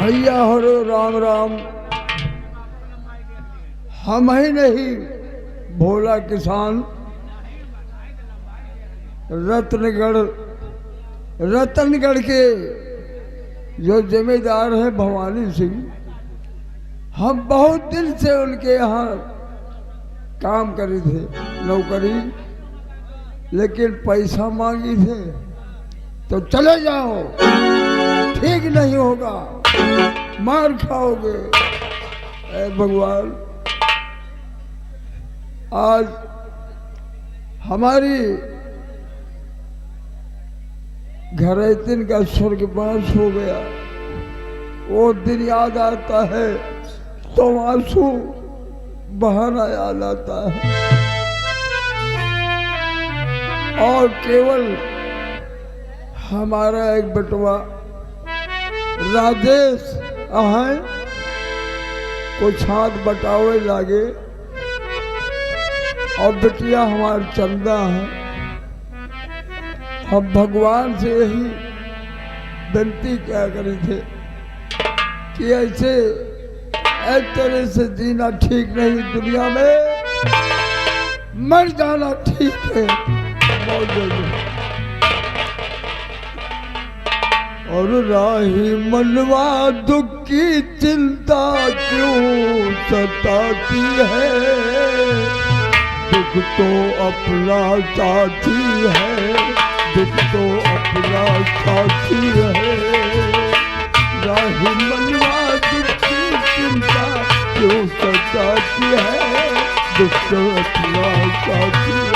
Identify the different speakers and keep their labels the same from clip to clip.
Speaker 1: भैया हो राम राम। हम ही नहीं, भोला किसान रतनगढ़ के जो जिम्मेदार है भवानी सिंह, हम बहुत दिन से उनके यहाँ काम करे थे, नौकरी, लेकिन पैसा मांगी थे तो चले जाओ, ठीक नहीं होगा, मार खाओगे। ऐ भगवान, आज हमारी घरैतिन का स्वर्गवास हो गया, वो दिन याद आता है तो आंसू बहाना याद आता है। और केवल हमारा एक बेटवा राजेश है, कुछ हाथ बटावे लागे, और बेटिया हमारे चंदा है। हम भगवान से यही विनती क्या करे थे कि ऐसे एक तरह से जीना ठीक नहीं, दुनिया में मर जाना ठीक है। और राही मनवा दुख की चिंता क्यों सताती है, दुख तो अपना साथी है, दुख तो अपना साथी है। राही मनवा दुख की चिंता क्यों सताती है, दुख तो अपना साथी है।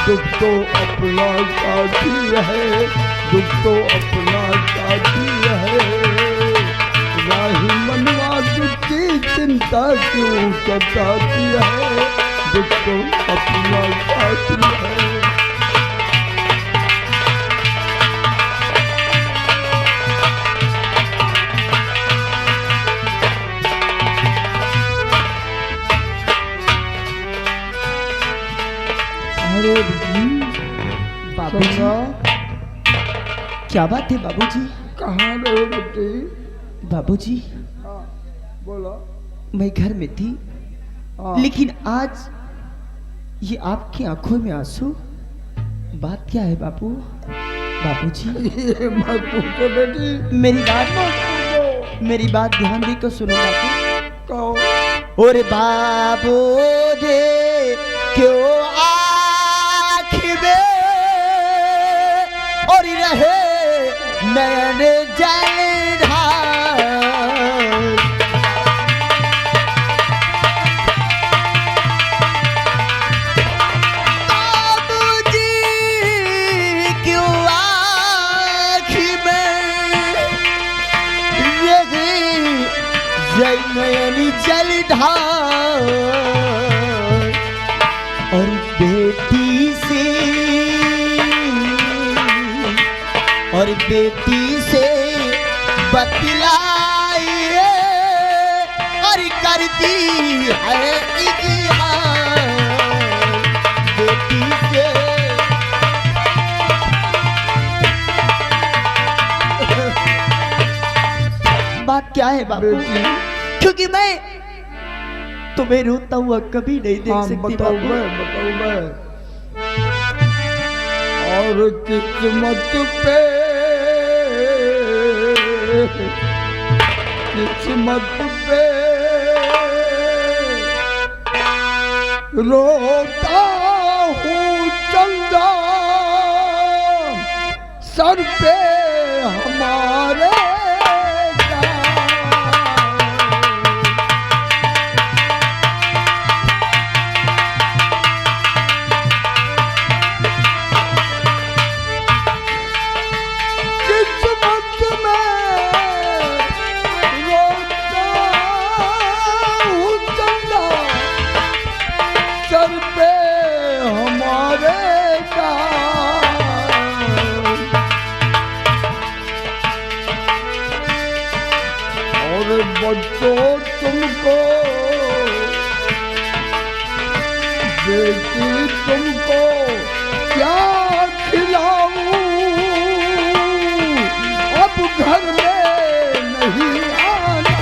Speaker 1: दुख तो अपना साथी है, दुख तो अपना साथी है। राही मनवा दुख की चिंता क्यों सताती है, दुख तो अपना साथी है।
Speaker 2: बाबूजी, क्या बात है बाबूजी?
Speaker 1: कहाँ रहे बेटी?
Speaker 2: बाबूजी,
Speaker 1: बोला।
Speaker 2: मैं घर में थी, लेकिन आज ये आपकी आंखों में आंसू, बात क्या है बाबू? बाबूजी
Speaker 1: ये मत पूछो बेटी,
Speaker 2: मेरी बात ध्यान देकर सुनो बाबू।
Speaker 1: कहो।
Speaker 2: और बाबू रे क्यों और रहे नयन जलधार, बाबूजी क्यों आँखी में रहे नयन जलधार, और बेटी से बतलाइए और करती है इज़हार, बेटी से। बात क्या है बाबू? क्योंकि मैं तुम्हें रोता हुआ कभी नहीं देख सकती।
Speaker 1: बताओ मैं। और किस्मत पे रोता हूँ चंदा, सर पे हमारे अरे बच्चों तुमको बेटी तुमको क्या खिलाऊं, अब घर में नहीं आना।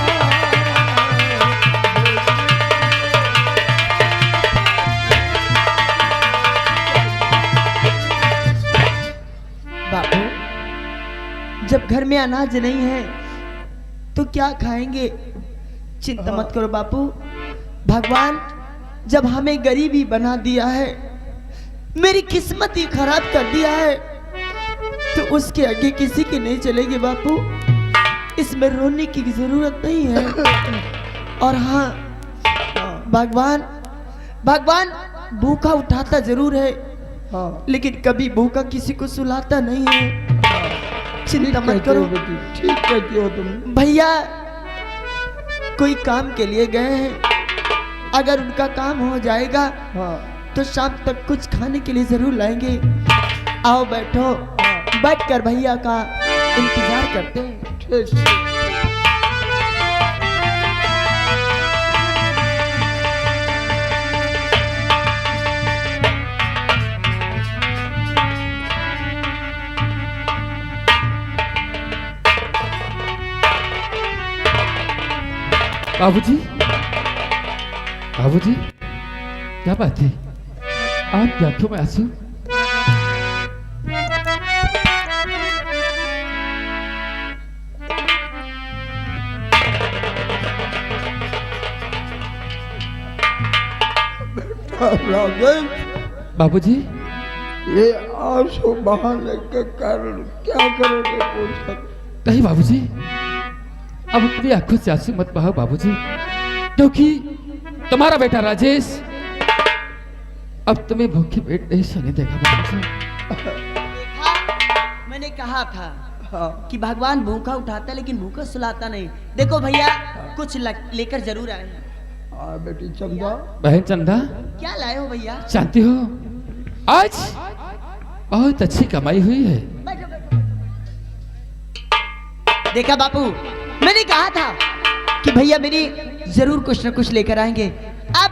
Speaker 2: बापू, जब घर में अनाज नहीं है तो क्या खाएंगे? चिंता मत करो बापू, भगवान जब हमें गरीबी बना दिया है, मेरी किस्मत ही खराब कर दिया है, तो उसके आगे किसी की नहीं चलेगी बापू। इसमें रोने की जरूरत नहीं है। और हाँ, भगवान भगवान भूखा उठाता जरूर है,
Speaker 1: हाँ
Speaker 2: लेकिन कभी भूखा किसी को सुलाता नहीं है। चिंता मत करो
Speaker 1: बेटी, ठीक कहती हो तुम।
Speaker 2: भैया कोई काम के लिए गए हैं, अगर उनका काम हो जाएगा
Speaker 1: हाँ
Speaker 2: तो शाम तक कुछ खाने के लिए जरूर लाएंगे। आओ बैठो, बैठकर भैया का इंतजार करते हैं।
Speaker 1: ठीक।
Speaker 3: बाबूजी, बाबूजी, क्या बात है? आपकी आंखों में आंसू?
Speaker 1: राजेश,
Speaker 3: बाबूजी,
Speaker 1: ये आंसू बहाने के कारण क्या करोगे पूछा?
Speaker 3: नहीं बाबूजी, अब अपनी आंखों से आंसू मत बहाओ बाबूजी, क्योंकि तुम्हारा बेटा राजेश अब तुम्हें भूखे पेट नहीं सोने देगा बाबूजी।
Speaker 2: मैंने कहा था
Speaker 1: हाँ
Speaker 2: कि भगवान भूखा उठाता लेकिन भूखा सुलाता नहीं। देखो भैया, कुछ लेकर जरूर आए हैं।
Speaker 1: हाँ बेटी चंदा,
Speaker 3: बहन चंदा,
Speaker 2: क्या लाए हो भैया?
Speaker 3: जानती हो आज बहुत अच्छी कमाई हुई है।
Speaker 2: बैठो, बैठो। देखा बापू, मैंने कहा था कि भैया मेरी जरूर कुछ न कुछ लेकर आएंगे। अब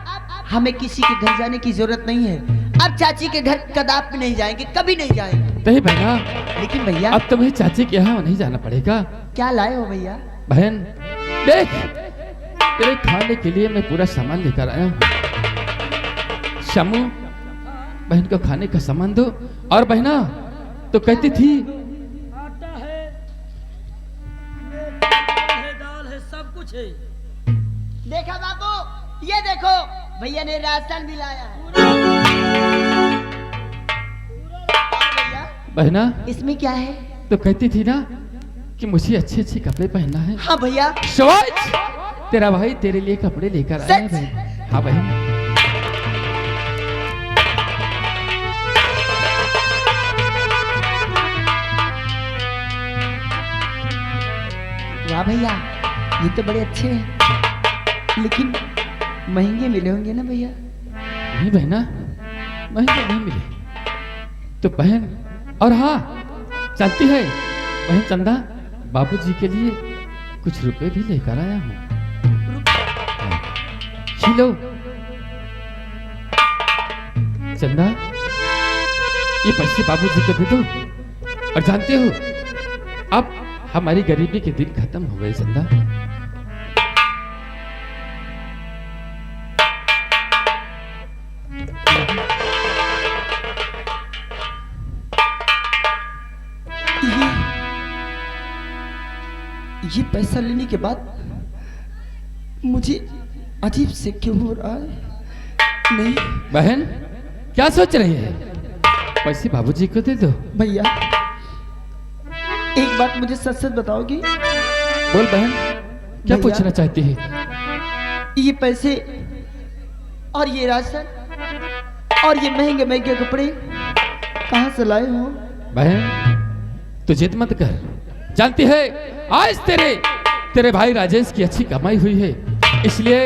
Speaker 2: हमें किसी के घर जाने की जरूरत नहीं है। अब चाची के घर कदापि नहीं जाएंगे, कभी नहीं जाएंगे।
Speaker 3: नहीं बहना,
Speaker 2: लेकिन भैया
Speaker 3: अब तुम्हें चाची के यहाँ नहीं जाना पड़ेगा।
Speaker 2: क्या लाए हो भैया?
Speaker 3: बहन देख, तेरे खाने के लिए मैं पूरा सामान लेकर आया हूँ। शामू, बहन को खाने का सामान दो। और बहना तो कहती थी
Speaker 4: आटा है, दाल है, सब कुछ है।
Speaker 2: देखा बापू, ये देखो भैया ने राशन भी लाया है। भैया
Speaker 3: बहना,
Speaker 2: इसमें क्या है?
Speaker 3: तो कहती थी ना कि मुझे अच्छे अच्छे कपड़े पहनना है।
Speaker 2: हाँ भैया,
Speaker 3: शाबाश, तेरा भाई तेरे लिए कपड़े लेकर आया है
Speaker 2: सच?
Speaker 3: बहन। हाँ बहन,
Speaker 2: वाह भैया, ये तो बड़े अच्छे हैं, लेकिन महंगे मिले होंगे ना भैया?
Speaker 3: नहीं बहना, महंगे नहीं मिले तो बहन। और हाँ, जानती है बहन चंदा, बाबूजी के लिए कुछ रुपए भी लेकर आया हूँ। लो चंदा, ये पैसे बाबूजी को दे दो। और जानते हो, अब हमारी गरीबी के दिन खत्म हो गए चंदा।
Speaker 2: ये पैसा लेने के बाद मुझे अजीब से क्यों हो रहा है? नहीं
Speaker 3: बहन, क्या सोच रही है? पैसे बाबूजी को दे दो।
Speaker 2: भैया, एक बात मुझे सच सच बताओगी?
Speaker 3: बोल बहन, क्या
Speaker 2: भैया।
Speaker 3: पूछना चाहती है?
Speaker 2: ये पैसे और ये राशन और ये महंगे महंगे कपड़े कहाँ से लाए हो?
Speaker 3: बहन तू जिद मत कर, जानती है आज तेरे भाई राजेश की अच्छी कमाई हुई है, इसलिए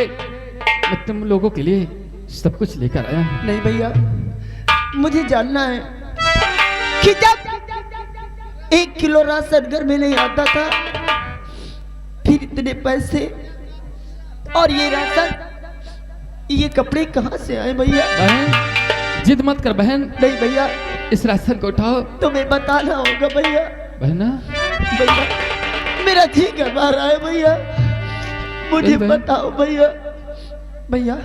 Speaker 3: मैं तुम लोगों के लिए सब कुछ लेकर आया हूँ।
Speaker 2: नहीं भैया, मुझे जानना है कि जब 1 किलो राशन घर में नहीं आता था फिर इतने पैसे और ये राशन, ये कपड़े कहाँ से आए भैया?
Speaker 3: बहन जिद मत कर बहन,
Speaker 2: नहीं भैया,
Speaker 3: इस राशन को उठाओ।
Speaker 2: तुम्हें बताना होगा भैया।
Speaker 3: बहना
Speaker 2: भैया मेरा जी घबरा रहा है भैया, मुझे
Speaker 3: नहीं बहन।
Speaker 2: बताओ भैया। भैया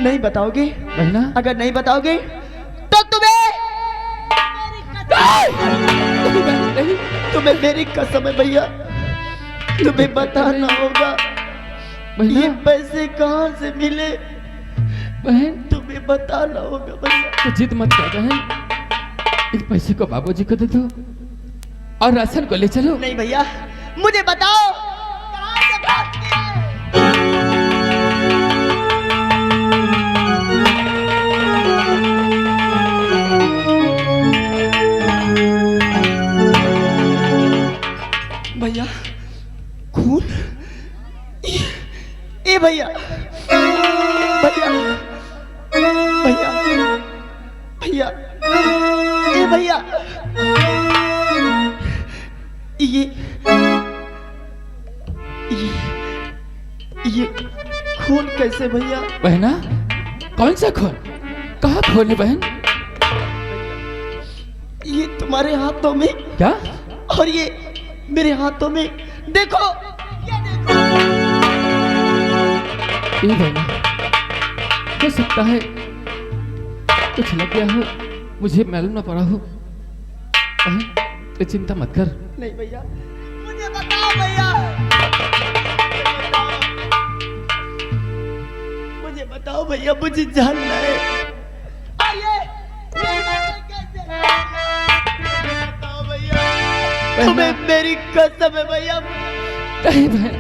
Speaker 2: नहीं बताओगे?
Speaker 3: बहना
Speaker 2: अगर नहीं बताओगे तो
Speaker 3: नहीं,
Speaker 2: तुम्हें मेरी कसम है भैया, तुम्हें बताना होगा
Speaker 3: बहना
Speaker 2: ये पैसे कहाँ से मिले,
Speaker 3: बहन
Speaker 2: तुम्हें बताना होगा भैया।
Speaker 3: तो जिद मत कर बहन, इन पैसे को बाबूजी को दे दो और राशन को ले चलो।
Speaker 2: नहीं भैया, मुझे बताओ कहाँ से भागते हैं? भैया खून, ए भैया, भैया भैया भैया, ए भैया, ये खून कैसे भैया?
Speaker 3: बहना कौन सा खून? कहाँ खून है बहन?
Speaker 2: ये तुम्हारे हाथों में
Speaker 3: क्या?
Speaker 2: और ये मेरे हाथों में, देखो ये देखो।
Speaker 3: ये बहना हो सकता है कुछ लग गया हो, मुझे मालूम ना पड़ा हो। बहन तो चिंता मत कर।
Speaker 2: नहीं भैया, मुझे बताओ भैया, मुझे बताओ भैया, मुझे जानना है। आइए, कैसे बताओ भैया, तुम्हें मेरी कसम है भैया।
Speaker 3: नहीं बहन,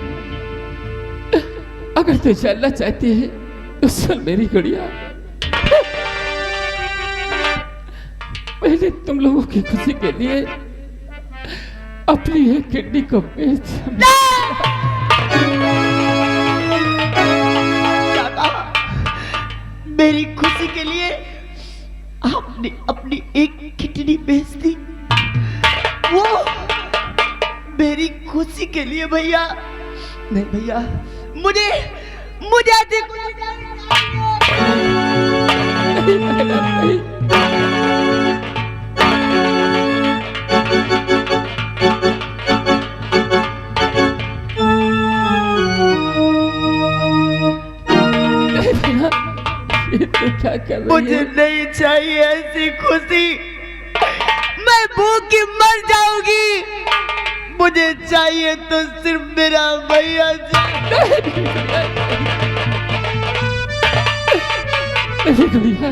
Speaker 3: अगर तू जानना चाहती है तो सुन मेरी गुड़िया, पहले तुम लोगों की खुशी के लिए अपनी एक किडनी को बेच।
Speaker 2: क्या कहा? मेरी खुशी के लिए आपने अपनी एक किडनी बेच दी? वो मेरी खुशी के लिए भैया? नहीं भैया, मुझे ऐसी खुशी
Speaker 3: नहीं। ये तो क्या कर रही
Speaker 2: मुझे
Speaker 3: है?
Speaker 2: नहीं चाहिए ऐसी खुशी, मैं भूखी मर जाऊंगी। मुझे चाहिए तो सिर्फ मेरा भैया।
Speaker 3: गुड़िया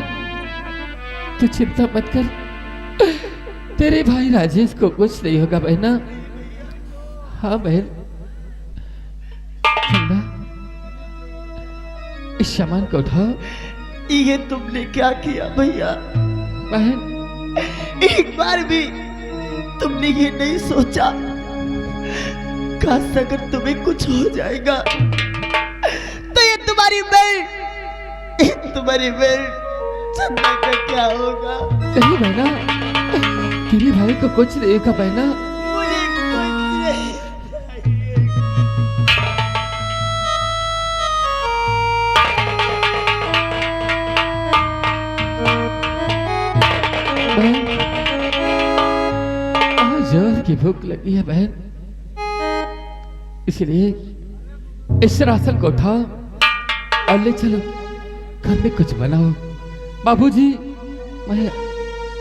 Speaker 3: तू चिंता मत कर, तेरे भाई राजेश को कुछ नहीं होगा बहना। हाँ बहन, चंदा इस सामान को उठाओ।
Speaker 2: ये तुमने क्या किया भैया?
Speaker 3: बहन
Speaker 2: एक बार भी तुमने ये नहीं सोचा काश अगर तुम्हें कुछ हो जाएगा तो ये तुम्हारी बेल्ट चंदा का क्या होगा?
Speaker 3: नहीं बहना, तेरे भाई को कुछ नहीं होगा बहना।
Speaker 2: मुझे कुछ नहीं
Speaker 3: बहन आज जोर की भूख लगी है बहन, इसलिए इस राशन को उठाओ और ले चलो, घर में कुछ बनाओ। बाबूजी, मैं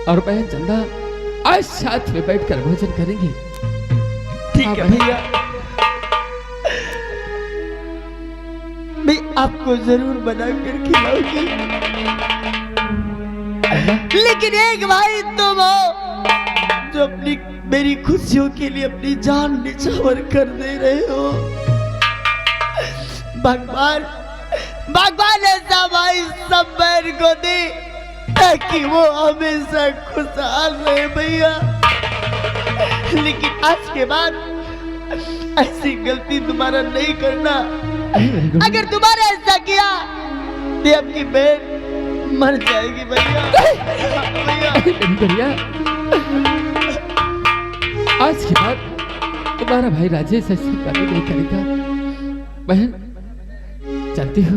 Speaker 3: और बहन चंदा आज साथ में बैठकर भोजन करेंगे।
Speaker 2: ठीक
Speaker 3: हाँ
Speaker 2: है
Speaker 3: बहन।
Speaker 2: भैया, मैं आपको जरूर बनाकर खिलाऊंगी, लेकिन एक भाई तुम हो जो अपनी मेरी खुशियों के लिए अपनी जान निछावर कर दे रहे हो। भगवान ऐसा भाई सब बहन को दे ताकि वो हमेशा खुशहाल रहे भैया। लेकिन आज के बाद ऐसी गलती दोबारा नहीं करना। अगर दोबारा ऐसा किया तो आपकी बहन मर जाएगी भैया। भैया
Speaker 3: आज के बाद तुम्हारा भाई राजेश ऐसे कभी नहीं करेगा। बहन जानती हो,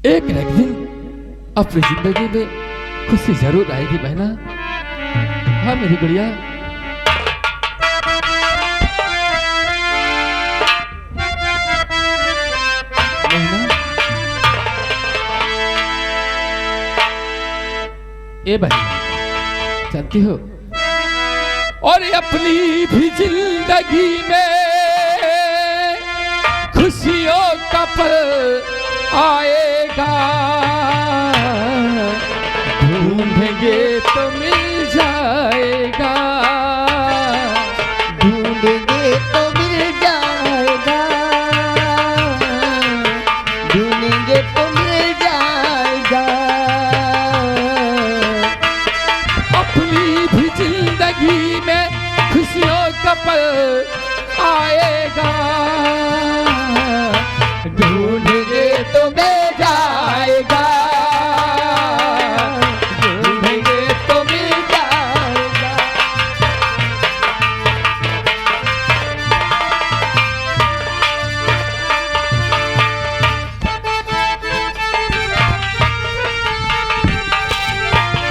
Speaker 3: एक न एक दिन अपनी जिंदगी में खुशी जरूर आएगी बहना। हाँ मेरी गुड़िया। बहना ए बहन जानती हो, और अपनी भी जिंदगी में खुशियों का पल आएगा, ढूंढेंगे तो मिल जाएगा,
Speaker 2: ढूंढेंगे तो मिल जाएगा, ढूंढेंगे तो मिल जाएगा।
Speaker 3: अपनी भी जिंदगी में खुशियों का पल आएगा, ढूंढेंगे तो मिल जाएगा, ढूंढेंगे तो मिल जाएगा।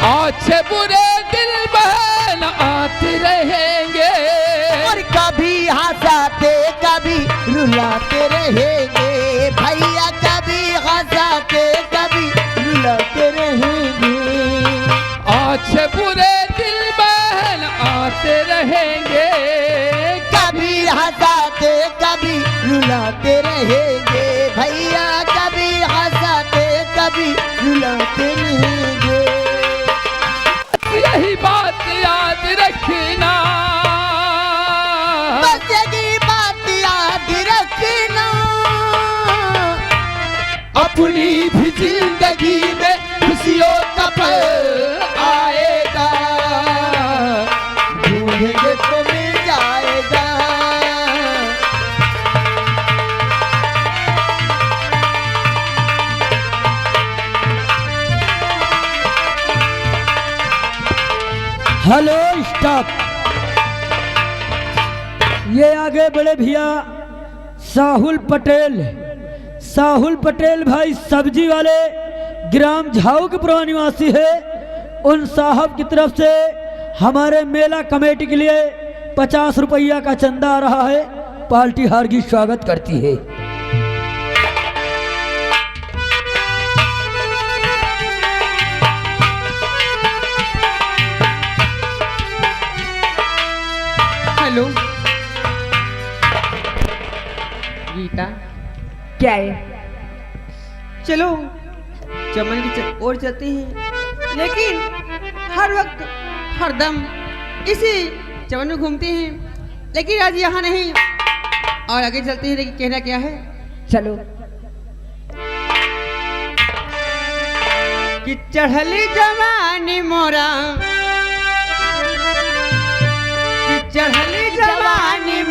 Speaker 3: अच्छे बुरे दिल बहन आते रहेंगे,
Speaker 2: और कभी हंसाते कभी रुलाते रहेंगे भैया, कभी हंसाते कभी रुलाते रहेंगे।
Speaker 3: अच्छे बुरे दिल बहन आते रहेंगे,
Speaker 2: कभी हंसाते कभी रुलाते रहेंगे भैया, कभी हंसाते कभी रुलाते रहेंगे।
Speaker 3: यही बात याद रखना,
Speaker 2: बस यही बात याद रखना,
Speaker 3: अपनी भी जिंदगी में खुशियों का पल आएगा,
Speaker 2: ढूंढेंगे तो मिल जाएगा।
Speaker 4: Hello stop. ये आगे बड़े भैया साहुल पटेल भाई सब्जी वाले ग्राम झाऊ के पुराना निवासी है। उन साहब की तरफ से हमारे मेला कमेटी के लिए 50 रुपया का चंदा आ रहा है। पार्टी हार्दिक स्वागत करती है।
Speaker 2: हेलो गीता,
Speaker 5: क्या है?
Speaker 2: चलो चमन की ओर चलते हैं, लेकिन हर वक्त हरदम इसी चमन में घूमते हैं, लेकिन आज यहाँ नहीं और आगे चलते हैं। लेकिन कहना क्या है,
Speaker 5: चलो।
Speaker 2: कि चढ़ली जवानी मोरा, कि चढ़ली जवानी